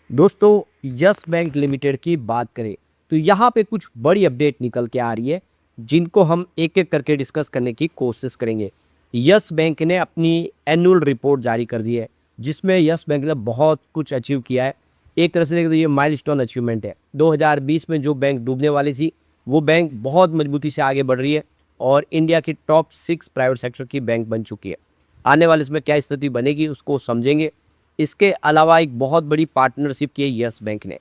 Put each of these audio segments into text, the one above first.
दोस्तों, yes bank limited की बात करें तो यहाँ पे कुछ बड़ी अपडेट निकल के आ रही है, जिनको हम एक एक करके डिस्कस करने की कोशिश करेंगे। यस बैंक ने अपनी एनुअल रिपोर्ट जारी कर दी है, जिसमें यस बैंक ने बहुत कुछ अचीव किया है। एक तरह से देखें तो ये माइलस्टोन अचीवमेंट है। 2020 में जो बैंक डूबने वाली थी, वो बैंक बहुत मजबूती से आगे बढ़ रही है और इंडिया की टॉप 6 प्राइवेट सेक्टर की बैंक बन चुकी है। आने वाले इसमें क्या स्थिति बनेगी उसको समझेंगे। इसके अलावा एक बहुत बड़ी पार्टनरशिप की है यस बैंक ने।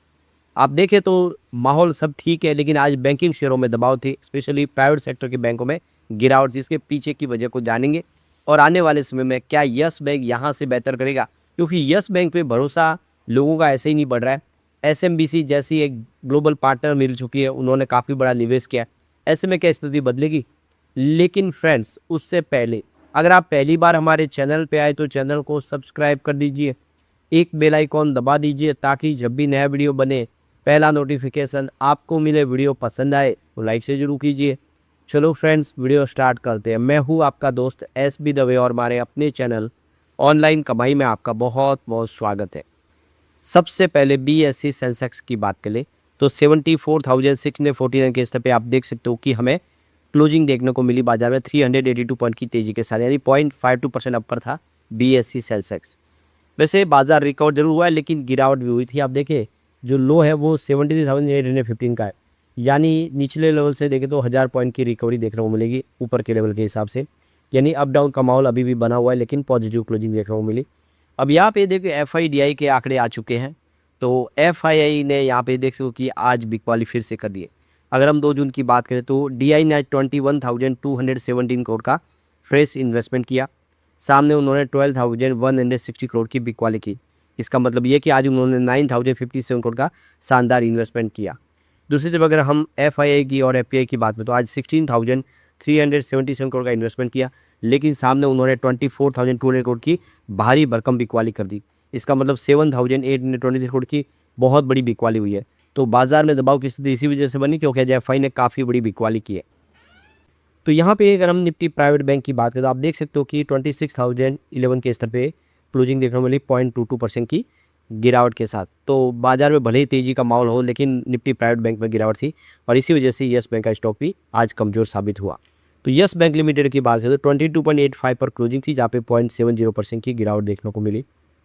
आप देखें तो माहौल सब ठीक है, लेकिन आज बैंकिंग शेयरों में दबाव थी, स्पेशली प्राइवेट सेक्टर के बैंकों में गिरावट थी। इसके पीछे की वजह को जानेंगे और आने वाले समय में क्या यस बैंक यहाँ से बेहतर करेगा, क्योंकि यस बैंक पे भरोसा लोगों का ऐसे ही नहीं बढ़ रहा है। एसएमबीसी जैसी एक ग्लोबल पार्टनर मिल चुकी है, उन्होंने काफ़ी बड़ा निवेश किया है। ऐसे में क्या स्थिति बदलेगी? लेकिन फ्रेंड्स, उससे पहले अगर आप पहली बार हमारे चैनल पे आए तो चैनल को सब्सक्राइब कर दीजिए, एक बेल आइकॉन दबा दीजिए ताकि जब भी नया वीडियो बने पहला नोटिफिकेशन आपको मिले। वीडियो पसंद आए तो लाइक से जरूर कीजिए। चलो फ्रेंड्स, वीडियो स्टार्ट करते हैं। मैं हूँ आपका दोस्त एस बी दवे और हमारे अपने चैनल ऑनलाइन कमाई में आपका बहुत बहुत स्वागत है। सबसे पहले बीएसई सेंसेक्स की बात करें तो 74,649 के स्तर पे आप देख सकते हो कि हमें क्लोजिंग देखने को मिली बाजार में 382 पॉइंट की तेजी के साथ, यानी 0.52% अपर था बीएसई सेंसेक्स। वैसे बाजार रिकवर जरूर हुआ है, लेकिन गिरावट भी हुई थी। आप देखें जो लो है वो 73,815 का है, यानी निचले लेवल से देखें तो 1000 पॉइंट की रिकवरी देखने को मिलेगी ऊपर के लेवल के हिसाब से। यानी अप डाउन का माहौल अभी भी बना हुआ है, लेकिन पॉजिटिव क्लोजिंग देखने को मिली। अब यहाँ पे देखिए एफआईडीआई के आंकड़े आ चुके हैं, तो एफआईआई ने यहाँ पे देख सकते हो कि आज बिकवाली फिर से कर दिए। अगर हम 2 जून की बात करें तो डीआई ने 21,217 करोड़ का फ्रेश इन्वेस्टमेंट किया। सामने उन्होंने 12,160 करोड़ की बिकवाली की। इसका मतलब ये कि आज उन्होंने 9,057 करोड़ का शानदार इन्वेस्टमेंट किया। दूसरी तरफ अगर हम एफआईआई की और एफपीआई की बात में तो आज 16,377 करोड़ का इन्वेस्टमेंट किया, लेकिन सामने उन्होंने 24,200 करोड़ की भारी भरकम बिकवाली कर दी। इसका मतलब 7,823 करोड़ की बहुत बड़ी बिकवाली हुई है। तो बाजार में दबाव की स्थिति इसी वजह से बनी क्योंकि एफआई ने काफ़ी बड़ी बिकवाली की है। तो यहाँ पे अगर हम निफ्टी प्राइवेट बैंक की बात करें तो आप देख सकते हो कि 26,011 के स्तर पे क्लोजिंग देखने को मिली 0.22% की गिरावट के साथ। तो बाजार में भले ही तेजी का माहौल हो, लेकिन निफ्टी प्राइवेट बैंक में गिरावट थी और इसी वजह से यस बैंक का स्टॉक भी आज कमज़ोर साबित हुआ। तो यस बैंक लिमिटेड की बात करें तो 22.85 पर क्लोजिंग थी, जहाँ पे 0.70% की गिरावट देखने को मिली।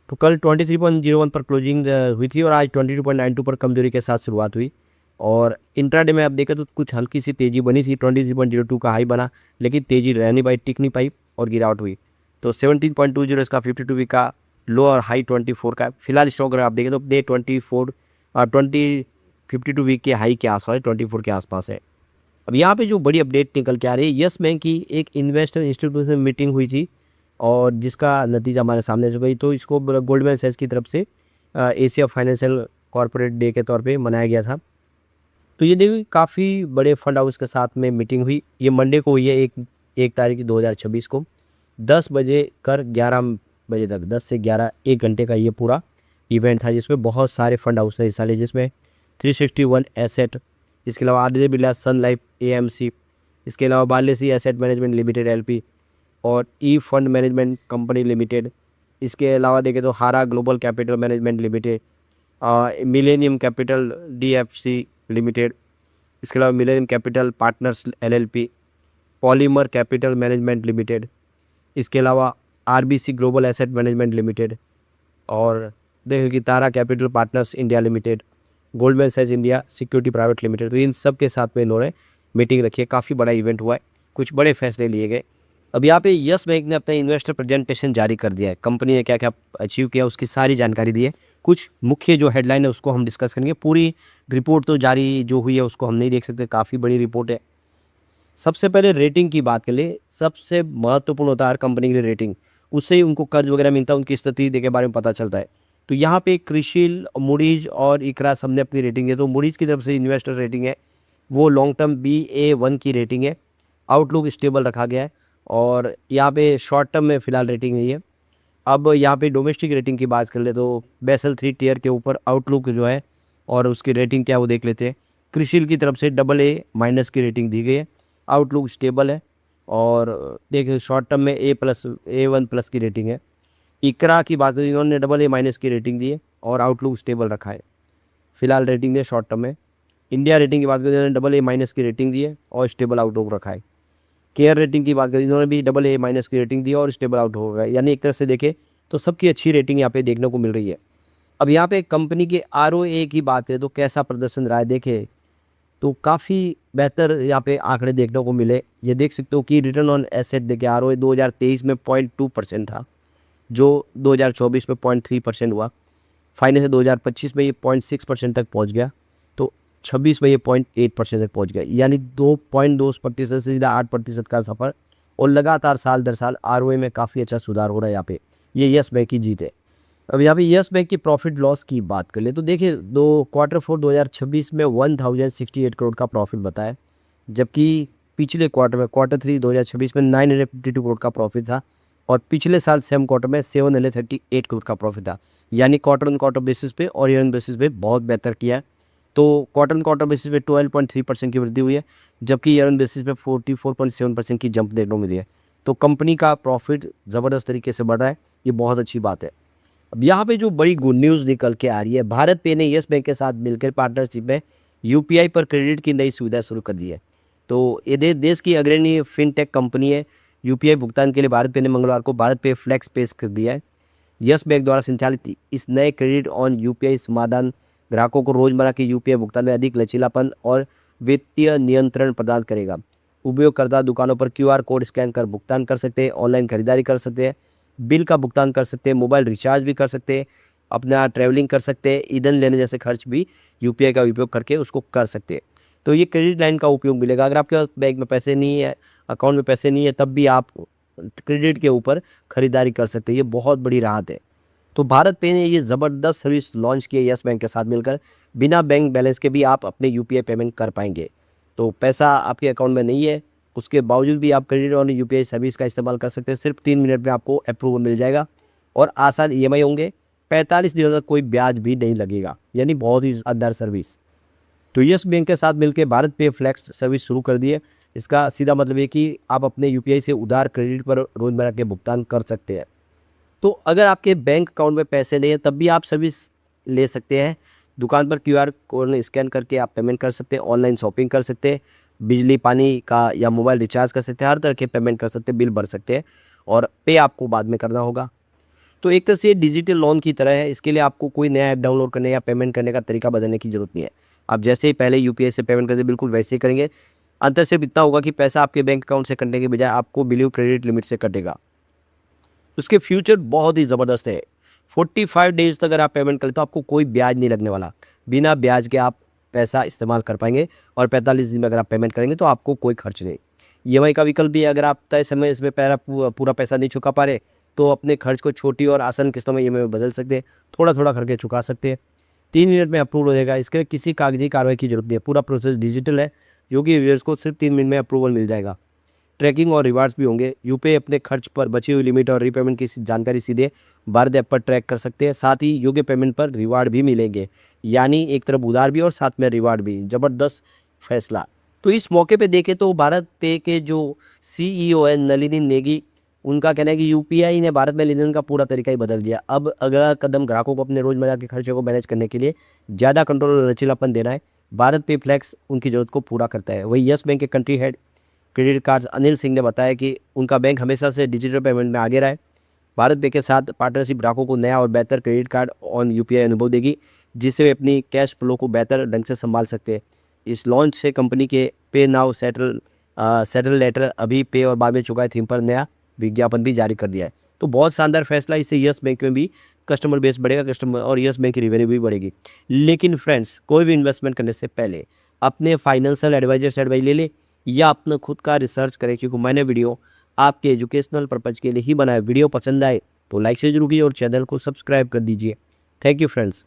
तो कल 23.01 पर क्लोजिंग हुई थी और आज 22.92 पर कमजोरी के साथ शुरुआत हुई। और इंट्राडे में आप देखें तो कुछ हल्की सी तेज़ी बनी थी, 23.02 का हाई बना, लेकिन तेज़ी रह नहीं पाई, टिक नहीं पाई और गिरावट हुई। तो 17.20 इसका 52 वीक का लो और हाई 24 का। फिलहाल स्टॉक अगर आप देखें तो डे 24 और 52 वीक के हाई के आसपास है, 24 के आसपास है। अब यहाँ पे जो बड़ी अपडेट निकल के आ रही है, यस बैंक की एक इन्वेस्टर इंस्टीट्यूशन मीटिंग हुई थी और जिसका नतीजा हमारे सामने जो गई, तो इसको गोल्डमैन सैक्स की तरफ से एशिया फाइनेंशियल कॉर्पोरेट डे के तौर पे मनाया गया था। तो ये देखिए काफ़ी बड़े फंड हाउस के साथ में मीटिंग हुई। ये मंडे को हुई है, 1 तारीख 2026 को 10 बजे कर 11 बजे तक, 10 से 11 1 घंटे का ये पूरा इवेंट था, जिसमें बहुत सारे फंड हाउस ने हिस्सा लिया, जिसमें 361 एसेट, इसके अलावा Aditya Birla Sun Life AMC, इसके अलावा बालेसी एसेट मैनेजमेंट लिमिटेड एलपी और E fund management company limited. इसके अलावा देखें तो हारा global capital management limited, Millennium capital DFC limited, इसके अलावा Millennium capital partners LLP, Polymer capital management limited, इसके अलावा RBC global asset management limited और देखिए कि Tara capital partners India limited, Goldman सैक्स इंडिया सिक्योरिटी प्राइवेट लिमिटेड। तो इन सब के साथ में इन्होंने मीटिंग रखी है। काफ़ी बड़ा इवेंट हुआ है, कुछ बड़े फैसले लिए गए। अब यहाँ पे यस बैंक ने अपना इन्वेस्टर प्रेजेंटेशन जारी कर दिया है। कंपनी ने क्या क्या अचीव किया उसकी सारी जानकारी दी है। कुछ मुख्य जो हेडलाइन है उसको हम डिस्कस करेंगे। पूरी रिपोर्ट तो जारी जो हुई है उसको हम नहीं देख सकते, काफ़ी बड़ी रिपोर्ट है। सबसे पहले रेटिंग की बात करें, सबसे महत्वपूर्ण होता है हर कंपनी के लिए रेटिंग। उससे ही उनको कर्ज वगैरह मिलता है, उनकी स्थिति के बारे में पता चलता है। तो यहाँ पे क्रिशिल, मूडीज और इकरा सबने अपनी रेटिंग है। तो मूडीज की तरफ से इन्वेस्टर रेटिंग है वो लॉन्ग टर्म BA1 की रेटिंग है। आउटलुक स्टेबल रखा गया है और यहाँ पे शॉर्ट टर्म में फ़िलहाल रेटिंग नहीं है। अब यहाँ पे डोमेस्टिक रेटिंग की बात कर ले तो बेसल 3 टियर के ऊपर आउटलुक जो है और उसकी रेटिंग क्या है वो देख लेते हैं। क्रिशिल की तरफ से AA- की रेटिंग दी गई है, आउटलुक स्टेबल है और देखिए शॉर्ट टर्म में A+, A1+ की रेटिंग है। इकरा की बात करें, इन्होंने AA- की रेटिंग दी है और आउटलुक स्टेबल रखा है। फिलहाल रेटिंग है शॉर्ट टर्म में। इंडिया रेटिंग की बात करें, इन्होंने AA- की रेटिंग दी है और स्टेबल आउटलुक रखा है। केयर रेटिंग की बात करें, इन्होंने भी AA- की रेटिंग दी है और स्टेबल आउटलुक रखा है। यानी एक तरह से देखें तो सबकी अच्छी रेटिंग यहाँ पे देखने को मिल रही है। अब यहाँ पे कंपनी के ROA की बात करें तो कैसा प्रदर्शन रहा है, देखें तो काफ़ी बेहतर यहाँ पे आंकड़े देखने को मिले। ये देख सकते हो कि रिटर्न ऑन एसेट देखें, ROA 2023 में 0.2% था, जो 2024 में 0.3% हुआ। फाइनेंस 2025 में ये 0.6% तक पहुँच गया, तो 26 में ये 0.8% तक पहुँच गया। यानी 2.2% से सीधा 8% का सफ़र, और लगातार साल दर साल ROA में काफ़ी अच्छा सुधार हो रहा है यहाँ पे। ये यस बैंक की जीत है। अब यहाँ पे यस बैंक की प्रॉफिट लॉस की बात कर ले तो देखिए Q4 2026 में 1068 करोड़ का प्रॉफिट बताया, जबकि पिछले क्वार्टर में Q3 2026 में 952 करोड़ का प्रॉफिट था, और पिछले साल सेम क्वार्टर में 738 करोड़ का प्रॉफिट था। यानी क्वार्टर ऑन क्वार्टर बेसिस पे और ईयर ऑन बेसिस पे बहुत बेहतर किया है। तो क्वार्टर ऑन क्वार्टर बेसिस पे 12.3% की वृद्धि हुई है, जबकि ईयर ऑन बेसिस पे 44.7% की जंप देखने को मिली है। तो कंपनी का प्रॉफिट ज़बरदस्त तरीके से बढ़ रहा है, ये बहुत अच्छी बात है। अब यहाँ पे जो बड़ी गुड न्यूज़ निकल के आ रही है, भारत पे ने यस बैंक के साथ मिलकर पार्टनरशिप में यूपीआई पर क्रेडिट की नई सुविधा शुरू कर दी है। तो ये देश की अग्रणी फिनटेक कंपनी है। यूपीआई भुगतान के लिए भारत पे ने मंगलवार को भारत पे फ्लैक्स पेश कर दिया है। यस बैंक द्वारा संचालित इस नए क्रेडिट ऑन यूपीआई समाधान ग्राहकों को रोजमर्रा के यूपीआई भुगतान में अधिक लचीलापन और वित्तीय नियंत्रण प्रदान करेगा। उपयोगकर्ता दुकानों पर क्यूआर कोड स्कैन कर भुगतान कर सकते हैं, ऑनलाइन खरीदारी कर सकते हैं, बिल का भुगतान कर सकते हैं, मोबाइल रिचार्ज भी कर सकते हैं, अपना ट्रैवलिंग कर सकते हैं, ईंधन लेने जैसे खर्च भी यूपीआई का उपयोग करके उसको कर सकते हैं। तो ये क्रेडिट लाइन का उपयोग मिलेगा। अगर आपके पास बैंक में पैसे नहीं है, अकाउंट में पैसे नहीं है, तब भी आप क्रेडिट के ऊपर खरीदारी कर सकते हैं। ये बहुत बड़ी राहत है। तो भारत पे ने ये ज़बरदस्त सर्विस लॉन्च की है यस बैंक के साथ मिलकर। बिना बैंक बैलेंस के भी आप अपने यूपीआई पेमेंट कर पाएंगे। तो पैसा आपके अकाउंट में नहीं है, उसके बावजूद भी आप क्रेडिट और यूपीआई सर्विस का इस्तेमाल कर सकते हैं। सिर्फ 3 मिनट में आपको अप्रूवल मिल जाएगा और आसान ईएमआई होंगे। 45 दिनों तक कोई ब्याज भी नहीं लगेगा, यानी बहुत ही शानदार सर्विस। तो यस बैंक के साथ मिलकर भारत पे फ्लैक्स सर्विस शुरू कर दी है। इसका सीधा मतलब ये कि आप अपने यूपीआई से उधार क्रेडिट पर रोजमर्रा के भुगतान कर सकते हैं। तो अगर आपके बैंक अकाउंट में पैसे नहीं है तब भी आप सर्विस ले सकते हैं। दुकान पर क्यूआर कोड स्कैन करके आप पेमेंट कर सकते हैं, ऑनलाइन शॉपिंग कर सकते हैं, बिजली पानी का या मोबाइल रिचार्ज कर सकते हैं, हर तरह के पेमेंट कर सकते हैं, बिल भर सकते हैं, और पे आपको बाद में करना होगा। तो एक तरह से ये डिजिटल लोन की तरह है। इसके लिए आपको कोई नया ऐप डाउनलोड करने या पेमेंट करने का तरीका बदलने की जरूरत नहीं है। आप जैसे ही पहले यूपीआई से पेमेंट करते बिल्कुल वैसे ही करेंगे। अंतर सिर्फ इतना होगा कि पैसा आपके बैंक अकाउंट से कटने के बजाय आपको बिलीव क्रेडिट लिमिट से कटेगा। उसके फ्यूचर बहुत ही ज़बरदस्त है। 45 डेज़ तक अगर आप पेमेंट करें तो आपको कोई ब्याज नहीं लगने वाला। बिना ब्याज के आप पैसा इस्तेमाल कर पाएंगे, और 45 दिन में अगर आप पेमेंट करेंगे तो आपको कोई खर्च नहीं। ईएमआई का विकल्प भी है। अगर आप तय समय इसमें पूरा पैसा नहीं चुका पा रहे तो अपने खर्च को छोटी और आसान किस्तों में ईएमआई में बदल सकते हैं, थोड़ा थोड़ा करके चुका सकते हैं। 3 मिनट में अप्रूवल हो जाएगा। इसके लिए किसी कागजी कार्रवाई की जरूरत नहीं है। पूरा प्रोसेस डिजिटल है, जो कि यूजर्स को सिर्फ 3 मिनट में अप्रूवल मिल जाएगा। ट्रैकिंग और रिवार्ड्स भी होंगे। यूपीआई अपने खर्च पर बची हुई लिमिट और रीपेमेंट की जानकारी सीधे भारत ऐप पर ट्रैक कर सकते हैं। साथ ही योग्य पेमेंट पर रिवार्ड भी मिलेंगे, यानी एक तरफ उधार भी और साथ में रिवार्ड भी। ज़बरदस्त फैसला। तो इस मौके पे देखें तो भारत पे के जो सीईओ है नलिनी नेगी, उनका कहना है कि यूपीआई ने भारत में लेन-देन का पूरा तरीका ही बदल दिया। अब अगला कदम ग्राहकों को अपने रोजमर्रा के खर्चों को मैनेज करने के लिए ज़्यादा कंट्रोल और लचीलापन देना है। भारत पे फ्लैक्स उनकी जरूरत को पूरा करता है। वही यस बैंक के country head credit cards Anil Singh ने बताया कि उनका बैंक हमेशा से डिजिटल पेमेंट में आगे रहा है। भारत पे के साथ पार्टनरशिप ग्राहकों को नया और बेहतर क्रेडिट कार्ड ऑन यूपीआई अनुभव देगी, जिससे वे अपनी कैश फ्लो को बेहतर ढंग से संभाल सकते हैं। इस लॉन्च से कंपनी के पे नाउ सेटल लेटर अभी पे और बाद में चुकाए थीम पर नया विज्ञापन भी जारी कर दिया है। तो बहुत शानदार फैसला। इससे यस बैंक में भी कस्टमर बेस बढ़ेगा, कस्टमर और यस बैंक की रेवेन्यू भी बढ़ेगी। लेकिन फ्रेंड्स, कोई भी इन्वेस्टमेंट करने से पहले अपने फाइनेंशियल एडवाइजर से एडवाइस ले ले या अपना खुद का रिसर्च करें, क्योंकि मैंने वीडियो आपके एजुकेशनल पर्पज़ के लिए ही बनाया। वीडियो पसंद आए तो लाइक से जरूर कीजिए और चैनल को सब्सक्राइब कर दीजिए। Thank you friends.